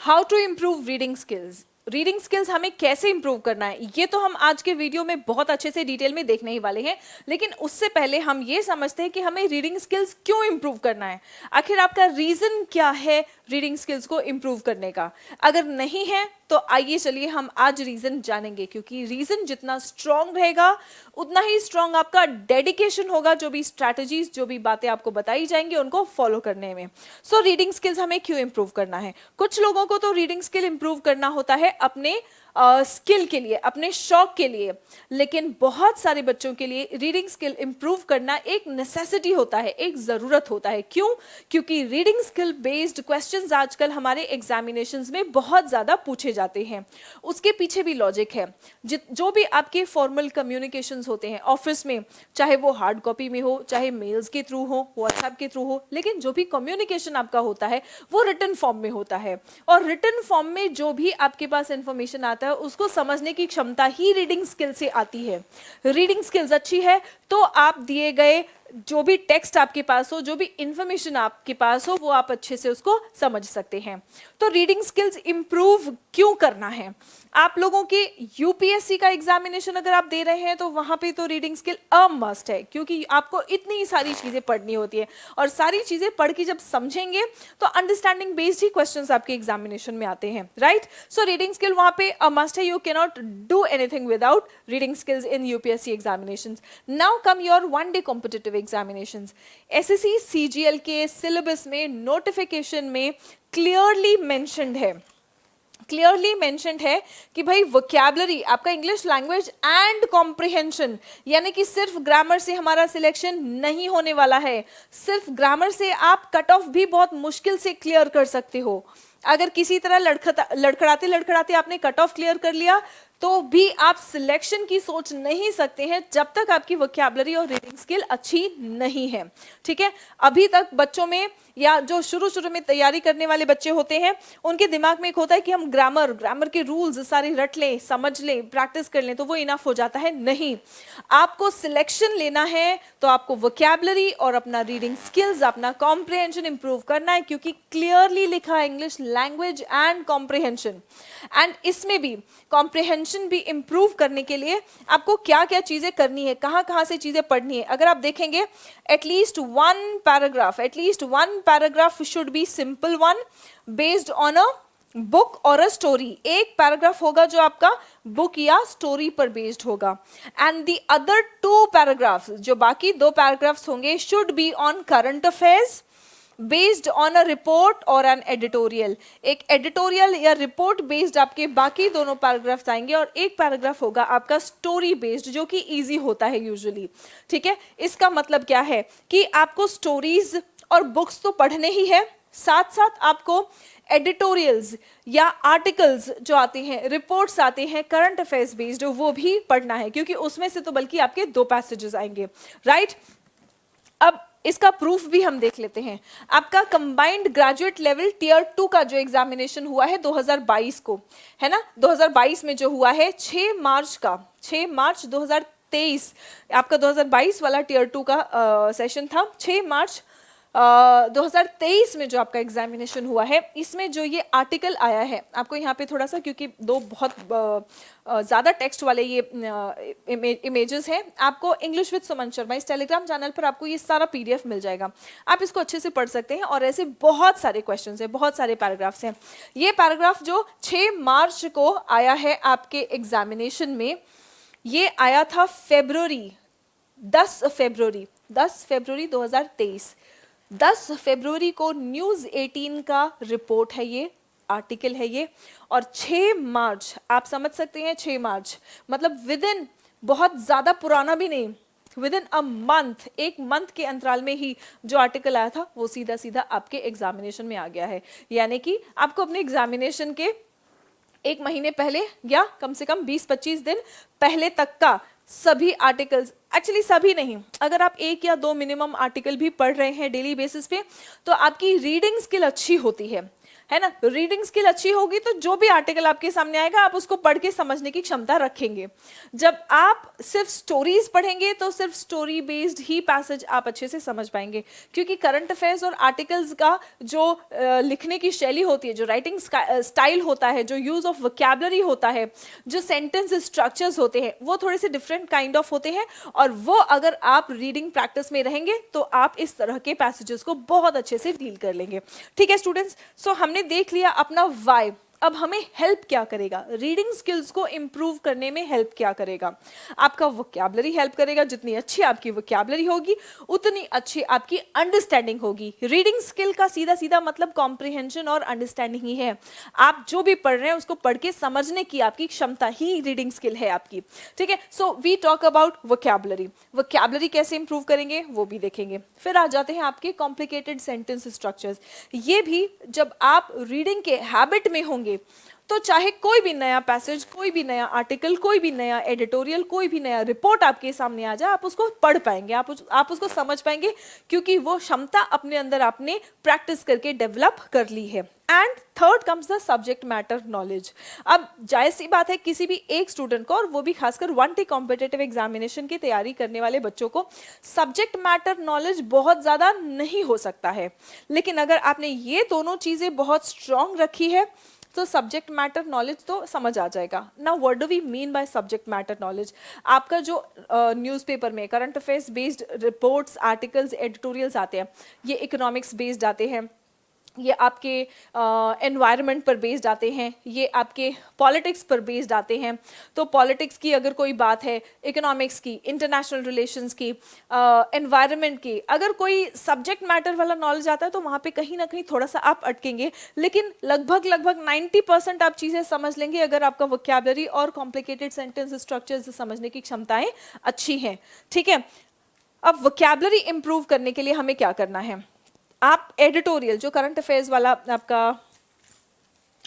How to improve reading skills. Reading skills हमें कैसे improve करना है ये तो हम आज के वीडियो में बहुत अच्छे से डिटेल में देखने ही वाले हैं, लेकिन उससे पहले हम ये समझते हैं कि हमें रीडिंग स्किल्स क्यों इंप्रूव करना है। आखिर आपका रीजन क्या है रीडिंग स्किल्स को इंप्रूव करने का। अगर नहीं है तो आइए चलिए हम आज रीजन जानेंगे, क्योंकि रीजन जितना स्ट्रांग रहेगा उतना ही स्ट्रांग आपका डेडिकेशन होगा, जो भी स्ट्रैटेजीज जो भी बातें आपको बताई जाएंगी उनको फॉलो करने में। सो रीडिंग स्किल्स हमें क्यों इंप्रूव करना है। कुछ लोगों को तो रीडिंग स्किल इंप्रूव करना होता है अपने स्किल के लिए, अपने शौक के लिए, लेकिन बहुत सारे बच्चों के लिए रीडिंग स्किल इंप्रूव करना एक नेसेसिटी होता है, एक जरूरत होता है। क्यों? क्योंकि रीडिंग स्किल बेस्ड क्वेश्चंस आजकल हमारे एग्जामिनेशंस में बहुत ज्यादा पूछे जाते हैं। उसके पीछे भी लॉजिक है। जो भी आपके फॉर्मल कम्युनिकेशंस होते हैं ऑफिस में, चाहे वो हार्ड कॉपी में हो, चाहे मेल्स के थ्रू हो, व्हाट्सएप के थ्रू हो, लेकिन जो भी कम्युनिकेशन आपका होता है वो रिटन फॉर्म में होता है। और रिटन फॉर्म में जो भी आपके पास इंफॉर्मेशन आता है उसको समझने की क्षमता ही रीडिंग स्किल से आती है। रीडिंग स्किल्स अच्छी है तो आप दिए गए जो भी टेक्स्ट आपके पास हो, जो भी इंफॉर्मेशन आपके पास हो, वो आप अच्छे से उसको समझ सकते हैं। तो रीडिंग स्किल्स इंप्रूव क्यों करना है। आप लोगों के यूपीएससी का एग्जामिनेशन अगर आप दे रहे हैं तो वहां पे तो रीडिंग स्किल अ मस्ट है, क्योंकि आपको इतनी सारी चीजें पढ़नी होती है और सारी चीजें पढ़ के जब समझेंगे तो अंडरस्टैंडिंग बेस्ड ही क्वेश्चंस आपके एग्जामिनेशन में आते हैं, राइट। सो रीडिंग स्किल वहां पे अ मस्ट है। You can not do anything without reading skills in UPSC examinations. Now come your one day competitive examinations. SSC CGL के सिलेबस में notification में क्लियरली मेंशन्ड है कि भाई वोकैबुलरी आपका इंग्लिश लैंग्वेज एंड कॉम्प्रिहेंशन, यानी कि सिर्फ ग्रामर से हमारा सिलेक्शन नहीं होने वाला है। सिर्फ ग्रामर से आप कट ऑफ भी बहुत मुश्किल से क्लियर कर सकते हो। अगर किसी तरह लड़खड़ाते आपने कट ऑफ क्लियर कर लिया तो भी आप सिलेक्शन की सोच नहीं सकते हैं जब तक आपकी वोकैबुलरी और रीडिंग स्किल अच्छी नहीं है, ठीक है। अभी तक बच्चों में या जो शुरू में तैयारी करने वाले बच्चे होते हैं उनके दिमाग में एक होता है कि हम ग्रामर के रूल्स सारे रट लें, समझ लें, प्रैक्टिस कर लें तो वो इनफ हो जाता है। नहीं, आपको सिलेक्शन लेना है तो आपको वोकैबुलरी और अपना रीडिंग स्किल्स, अपना कॉम्प्रिहेंशन इंप्रूव करना है, क्योंकि क्लियरली लिखा है English language and comprehension. And इसमें भी कॉम्प्रिहेंशन भी इंप्रूव करने के लिए आपको क्या क्या चीजें करनी है, कहां से चीजें पढ़नी है। अगर आप देखेंगे at least one paragraph should be simple one based on a book और अ स्टोरी। एक पैराग्राफ होगा जो आपका बुक या स्टोरी पर बेस्ड होगा, and the other to paragraphs, जो बाकी दो पैराग्राफ्स होंगे, should be on current affairs based on a report और एन एडिटोरियल। एक एडिटोरियल या रिपोर्ट बेस्ड आपके बाकी दोनों पैराग्राफ्स आएंगे और एक पैराग्राफ होगा आपका स्टोरी बेस्ड, जो कि इजी होता है यूजुअली, ठीक है। इसका मतलब क्या है कि आपको स्टोरीज और बुक्स तो पढ़ने ही है, साथ साथ आपको एडिटोरियल्स या आर्टिकल्स जो आते हैं, रिपोर्ट्स आते हैं करंट अफेयर्स बेस्ड, वो भी पढ़ना है, क्योंकि उसमें से तो बल्कि आपके दो पैसेजेस आएंगे, राइट। अब इसका प्रूफ भी हम देख लेते हैं। आपका कंबाइंड ग्रेजुएट लेवल टियर 2 का जो एग्जामिनेशन हुआ है 2022 को, है ना, 2022 में जो हुआ है 6 मार्च 2023, आपका 2022 वाला टियर 2 का सेशन था। 6 मार्च 2023 में जो आपका एग्जामिनेशन हुआ है, इसमें जो ये आर्टिकल आया है, आपको यहाँ पे थोड़ा सा, क्योंकि दो बहुत ज़्यादा टेक्स्ट वाले ये इमेजेस हैं, आपको इंग्लिश विद सुमन शर्मा इस टेलीग्राम चैनल पर आपको ये सारा पीडीएफ मिल जाएगा। आप इसको अच्छे से पढ़ सकते हैं और ऐसे बहुत सारे क्वेश्चंस हैं, बहुत सारे पैराग्राफ्स हैं। ये पैराग्राफ जो 6 मार्च को आया है आपके एग्जामिनेशन में, ये आया था 10 फरवरी 2023। 10 फरवरी को न्यूज़ 18 का रिपोर्ट है, ये आर्टिकल है ये, और 6 मार्च आप समझ सकते हैं, 6 मार्च मतलब विद इन, बहुत ज़्यादा पुराना भी नहीं, विद इन अ मंथ, एक मंथ के अंतराल में ही जो आर्टिकल आया था वो सीधा सीधा आपके एग्जामिनेशन में आ गया है। यानी कि आपको अपने एग्जामिनेशन के एक महीने पहले या कम से कम 20-25 दिन पहले तक का सभी आर्टिकल्स, एक्चुअली सभी नहीं, अगर आप एक या दो मिनिमम आर्टिकल भी पढ़ रहे हैं डेली बेसिस पे तो आपकी रीडिंग स्किल अच्छी होती है। है ना। रीडिंग स्किल अच्छी होगी तो जो भी आर्टिकल आपके सामने आएगा आप उसको पढ़ के समझने की क्षमता रखेंगे। जब आप सिर्फ स्टोरीज पढ़ेंगे तो सिर्फ स्टोरी बेस्ड ही पैसेज आप अच्छे से समझ पाएंगे, क्योंकि करंट अफेयर्स और आर्टिकल्स का जो लिखने की शैली होती है, जो राइटिंग स्टाइल होता है, जो यूज ऑफ वोकैबुलरी होता है, जो सेंटेंस स्ट्रक्चर्स होते हैं, वो थोड़े से डिफरेंट काइंड ऑफ होते हैं। और वो अगर आप रीडिंग प्रैक्टिस में रहेंगे तो आप इस तरह के पैसेजेस को बहुत अच्छे से डील कर लेंगे। ठीक है स्टूडेंट्स, सो हमने देख लिया अपना वाई। अब हमें हेल्प क्या करेगा, रीडिंग स्किल्स को इंप्रूव करने में हेल्प क्या करेगा? आपका वोकैबुलरी हेल्प करेगा। जितनी अच्छी आपकी वोकैबुलरी होगी उतनी अच्छी आपकी अंडरस्टैंडिंग होगी। रीडिंग स्किल का सीधा सीधा मतलब कॉम्प्रिहेंशन और अंडरस्टैंडिंग ही है। आप जो भी पढ़ रहे हैं उसको पढ़ के समझने की आपकी क्षमता ही रीडिंग स्किल है आपकी। ठीक है, so we talk about vocabulary. Vocabulary कैसे इंप्रूव करेंगे वो भी देखेंगे। फिर आ जाते हैं आपके कॉम्प्लिकेटेड सेंटेंस स्ट्रक्चर्स। ये भी जब आप रीडिंग के हैबिट में होंगे तो चाहे कोई भी नया पैसेज, कोई भी नया आर्टिकल, कोई भी नया एडिटोरियल, कोई भी नया रिपोर्ट आपके सामने आ जाए, आप उसको पढ़ पाएंगे, आप उसको समझ पाएंगे, क्योंकि वो क्षमता अपने अंदर आपने प्रैक्टिस करके डेवलप कर ली है। And third comes the subject matter knowledge. अब जायज सी बात है किसी भी एक स्टूडेंट को, और वो भी खासकर वन टे कॉम्पिटिटिव एग्जामिनेशन की तैयारी करने वाले बच्चों को, सब्जेक्ट मैटर नॉलेज बहुत ज्यादा नहीं हो सकता है, लेकिन अगर आपने ये दोनों चीजें बहुत स्ट्रांग रखी है तो सब्जेक्ट मैटर नॉलेज तो समझ आ जाएगा। Now what do we mean by subject matter knowledge? आपका जो न्यूज़पेपर में current affairs based reports, articles, editorials आते हैं, ये इकोनॉमिक्स बेस्ड आते हैं, ये आपके एनवायरनमेंट पर बेस्ड आते हैं, ये आपके पॉलिटिक्स पर बेस्ड आते हैं। तो पॉलिटिक्स की अगर कोई बात है, इकोनॉमिक्स की, इंटरनेशनल रिलेशंस की, एनवायरनमेंट की, अगर कोई सब्जेक्ट मैटर वाला नॉलेज आता है तो वहाँ पे कहीं ना कहीं थोड़ा सा आप अटकेंगे, लेकिन लगभग 90% आप चीज़ें समझ लेंगे अगर आपका वोकैबुलरी और कॉम्प्लिकेटेड सेंटेंस स्ट्रक्चर्स समझने की क्षमताएं अच्छी हैं। ठीक है, अब वोकैबुलरी इंप्रूव करने के लिए हमें क्या करना है? आप एडिटोरियल, जो करंट अफेयर्स वाला आपका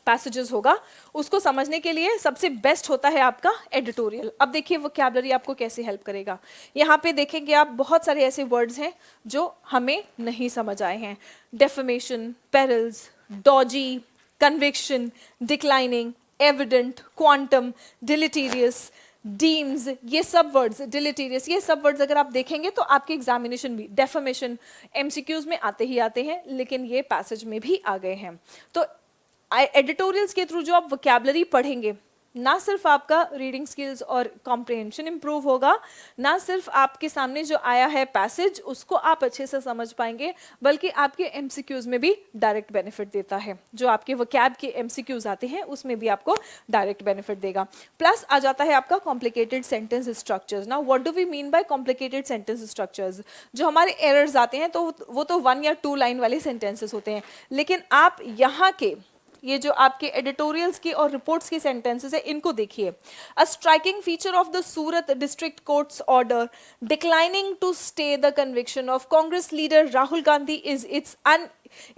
पैसेजेस होगा, उसको समझने के लिए सबसे बेस्ट होता है आपका एडिटोरियल। अब देखिए वोकैबुलरी आपको कैसे हेल्प करेगा। यहाँ पे देखेंगे आप बहुत सारे ऐसे वर्ड्स हैं जो हमें नहीं समझ आए हैं। Defamation, perils, dodgy, conviction, declining, evident, quantum, deleterious, deems, ये सब वर्ड्स, डिलीटीरियस, ये सब वर्ड्स अगर आप देखेंगे तो आपके एग्जामिनेशन भी, डेफमेशन एमसीक्यूज में आते ही आते हैं, लेकिन ये पैसेज में भी आ गए हैं। तो एडिटोरियल्स के थ्रू जो आप वोकैबुलरी पढ़ेंगे, ना सिर्फ आपका रीडिंग स्किल्स और कॉम्प्रिहेंशन इंप्रूव होगा, ना सिर्फ आपके सामने जो आया है पैसेज उसको आप अच्छे से समझ पाएंगे, बल्कि आपके एमसीक्यूज में भी डायरेक्ट बेनिफिट देता है। जो आपके वोकैब के एमसीक्यूज आते हैं उसमें भी आपको डायरेक्ट बेनिफिट देगा। प्लस आ जाता है आपका complicated sentence structures. Now what do we mean by complicated sentence structures? जो हमारे एरर्स आते हैं तो वो तो 1 या 2 लाइन वाले सेंटेंसेस होते हैं, लेकिन आप यहाँ के ये जो आपके एडिटोरियल्स की और रिपोर्ट्स की सेंटेंसेस है, इनको देखिए। A striking feature of the Surat district court's order declining to stay the conviction of Congress leader Rahul Gandhi is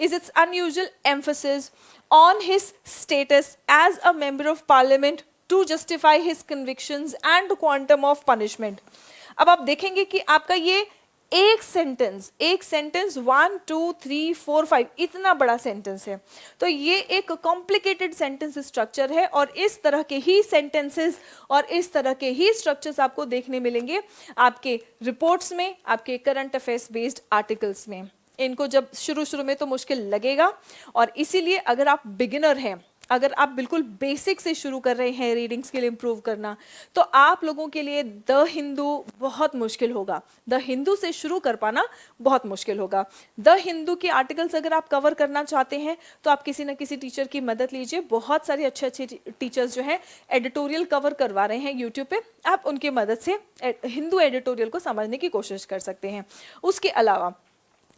its unusual emphasis on his status as a member of parliament to justify his convictions and quantum of punishment। अब आप देखेंगे कि आपका ये एक sentence 1 2 3 4 5 इतना बड़ा sentence है, तो ये एक कॉम्प्लिकेटेड सेंटेंस स्ट्रक्चर है, और इस तरह के ही सेंटेंसेस और इस तरह के ही स्ट्रक्चर्स आपको देखने मिलेंगे आपके रिपोर्ट्स में, आपके करंट अफेयर्स बेस्ड आर्टिकल्स में। इनको जब शुरू में तो मुश्किल लगेगा, और इसीलिए अगर आप बिगिनर हैं, अगर आप बिल्कुल बेसिक से शुरू कर रहे हैं रीडिंग स्किल इंप्रूव करना, तो आप लोगों के लिए द हिंदू बहुत मुश्किल होगा। द हिंदू से शुरू कर पाना बहुत मुश्किल होगा। द हिंदू के आर्टिकल्स अगर आप कवर करना चाहते हैं तो आप किसी न किसी टीचर की मदद लीजिए। बहुत सारे अच्छे टीचर्स जो हैं एडिटोरियल कवर करवा रहे हैं यूट्यूब पे, आप उनकी मदद से हिंदू एडिटोरियल को समझने की कोशिश कर सकते हैं। उसके अलावा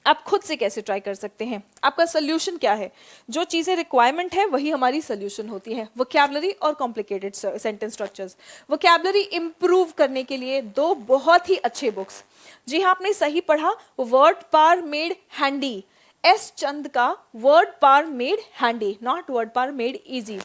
आप खुद से कैसे ट्राई कर सकते हैं? आपका सोल्यूशन क्या है? जो चीज़ें रिक्वायरमेंट है वही हमारी सोल्यूशन होती है। वोकैबुलरी और complicated sentence structures. Vocabulary improve करने के लिए 2 बहुत ही अच्छे बुक्स, जी हाँ आपने सही पढ़ा, word power made handy, S Chand का word power made handy, not word power made easy.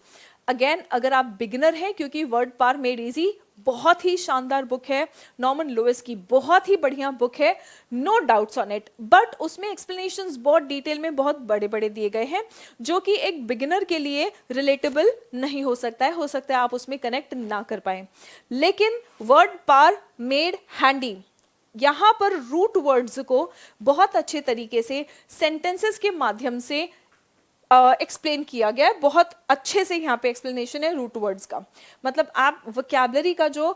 Again अगर आप बिगिनर हैं, क्योंकि वर्ड पार मेड इजी बहुत ही शानदार बुक है, नॉर्मन लुइस की बहुत ही बढ़िया बुक है, no doubts on it, but उसमें एक्सप्लेनेशंस बहुत डिटेल में बहुत बड़े बड़े दिए गए हैं जो कि एक बिगिनर के लिए रिलेटेबल नहीं हो सकता है आप उसमें कनेक्ट ना कर पाए। लेकिन वर्ड पार मेड हैंडी, यहाँ पर रूट वर्ड्स को बहुत अच्छे तरीके से सेंटेंसेस के माध्यम से एक्सप्लेन किया गया है, बहुत अच्छे से यहाँ पे एक्सप्लेनेशन है रूट वर्ड्स का। मतलब आप वोकैबुलरी का जो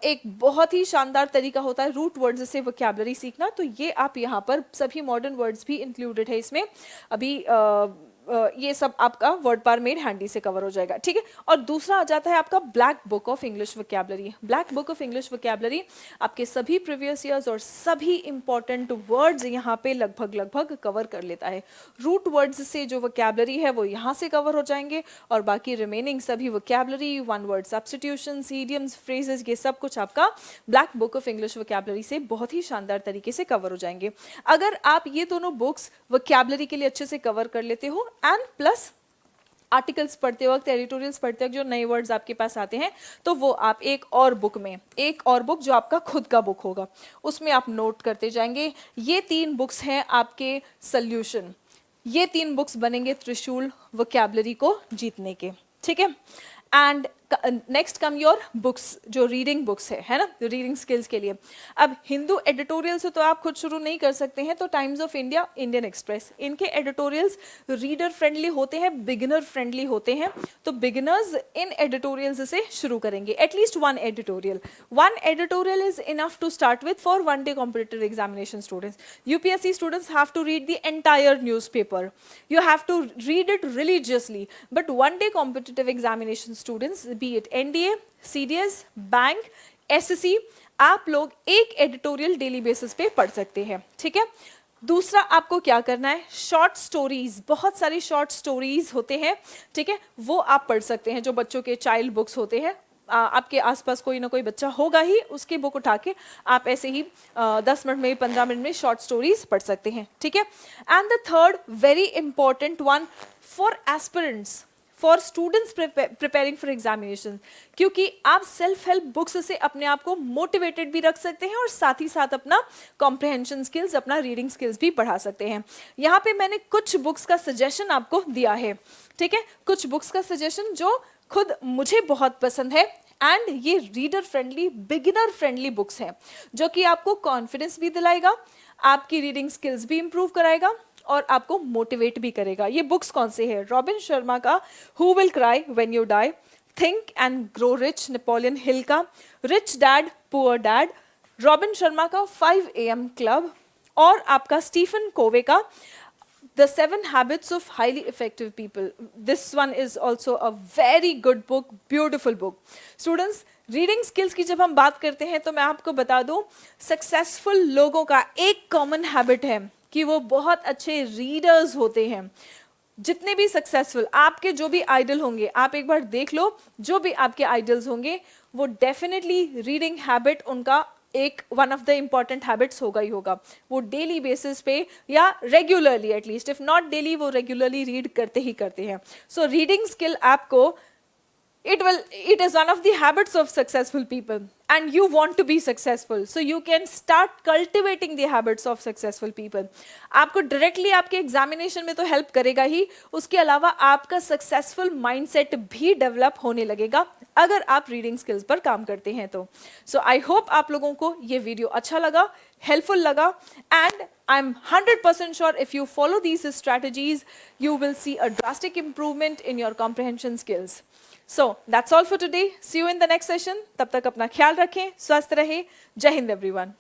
एक बहुत ही शानदार तरीका होता है रूट वर्ड्स से वोकैबुलरी सीखना, तो ये आप यहाँ पर सभी मॉडर्न वर्ड्स भी इंक्लूडेड है इसमें। अभी ये सब आपका वर्ड पार मेड हैंडी से कवर हो जाएगा, ठीक है। और दूसरा आ जाता है आपका black book of English vocabulary. Black book of English vocabulary आपके सभी प्रीवियस ईयर्स और सभी इंपॉर्टेंट वर्ड्स यहाँ पे लगभग कवर कर लेता है। रूट वर्ड्स से जो वोकैबुलरी है वो यहाँ से कवर हो जाएंगे, और बाकी रिमेनिंग सभी vocabulary, one word substitutions, idioms, phrases, ये सब कुछ आपका black book of English vocabulary से बहुत ही शानदार तरीके से कवर हो जाएंगे। अगर आप ये दोनों बुक्स वोकैबुलरी के लिए अच्छे से कवर कर लेते हो एंड प्लस आर्टिकल्स पढ़ते वक्त, एडिटोरियल्स पढ़ते वक्त जो नए वर्ड्स आपके पास आते हैं, तो वो आप एक और बुक जो आपका खुद का बुक होगा उसमें आप नोट करते जाएंगे। ये 3 बुक्स हैं आपके सॉल्यूशन, ये 3 बुक्स बनेंगे त्रिशूल वोकैबुलरी को जीतने के, ठीक है। And next come your books, जो रीडिंग बुक्स है ना, रीडिंग स्किल्स के लिए। अब हिंदू एडिटोरियल से तो आप खुद शुरू नहीं कर सकते हैं, तो times of India, Indian express, इनके एडिटोरियल्स रीडर फ्रेंडली होते हैं, बिगिनर फ्रेंडली होते हैं, तो बिगिनर्स इन एडिटोरियल्स से शुरू करेंगे। At least one editorial is enough to start with for one day competitive examination students. UPSC students have to read the entire newspaper, you have to read it religiously, but one day competitive examination students, be it NDA, CDS, bank, SSC, आप लोग एक editorial daily basis पे पढ़ सकते हैं, ठीक है। दूसरा आपको क्या करना है, शॉर्ट स्टोरीज, बहुत सारी शॉर्ट स्टोरीज होते हैं, ठीक है, वो आप पढ़ सकते हैं। जो बच्चों के चाइल्ड बुक्स होते हैं, आपके आसपास कोई ना कोई बच्चा होगा ही, उसकी बुक उठा के आप ऐसे ही 10 मिनट में, 15 मिनट में शॉर्ट स्टोरीज पढ़ सकते हैं, ठीक है। And the third very important one for aspirants, for students preparing for examination, क्योंकि आप सेल्फ हेल्प बुक्स से अपने आप को मोटिवेटेड भी रख सकते हैं और साथ ही साथ अपना कॉम्प्रिहेंशन स्किल्स, अपना रीडिंग स्किल्स भी बढ़ा सकते हैं। यहाँ पे मैंने कुछ बुक्स का सजेशन आपको दिया है, ठीक है, कुछ बुक्स का सजेशन जो खुद मुझे बहुत पसंद है, एंड ये reader friendly, beginner friendly books हैं जो कि आपको कॉन्फिडेंस भी दिलाएगा, आपकी रीडिंग स्किल्स भी इंप्रूव कराएगा और आपको मोटिवेट भी करेगा। ये बुक्स कौन से हैं? रॉबिन शर्मा का who will cry when you die, think and grow rich, Napoleon Hill का rich dad poor dad, Robin Sharma का 5 AM क्लब, और आपका स्टीफन कोवे का The 7 Habits of Highly Effective People. This one is also a very good book, beautiful book. Students, reading skills की जब हम बात करते हैं तो मैं आपको बता दूं, सक्सेसफुल लोगों का एक कॉमन हैबिट है कि वो बहुत अच्छे रीडर्स होते हैं। जितने भी सक्सेसफुल आपके जो भी आइडल होंगे, आप एक बार देख लो, जो भी आपके आइडल्स होंगे वो डेफिनेटली रीडिंग हैबिट उनका एक one of the important habits होगा ही होगा। वो डेली बेसिस पे या regularly, at least if not daily, वो रेगुलरली रीड करते ही करते हैं। सो रीडिंग स्किल आपको it is one of the habits of successful people, and you want to be successful, so you can start cultivating the habits of successful people. आपको directly आपके examination में तो help करेगा ही, उसके अलावा आपका successful mindset भी डेवलप होने लगेगा अगर आप रीडिंग स्किल्स पर काम करते हैं तो। सो आई होप आप लोगों को ये वीडियो अच्छा लगा, helpful लगा, and I'm 100% sure if you follow these strategies, you will see a drastic improvement in your comprehension skills. So that's all for today. See you in the next session. तब तक अपना ख्याल रखें, स्वस्थ रहें। जय हिंद everyone.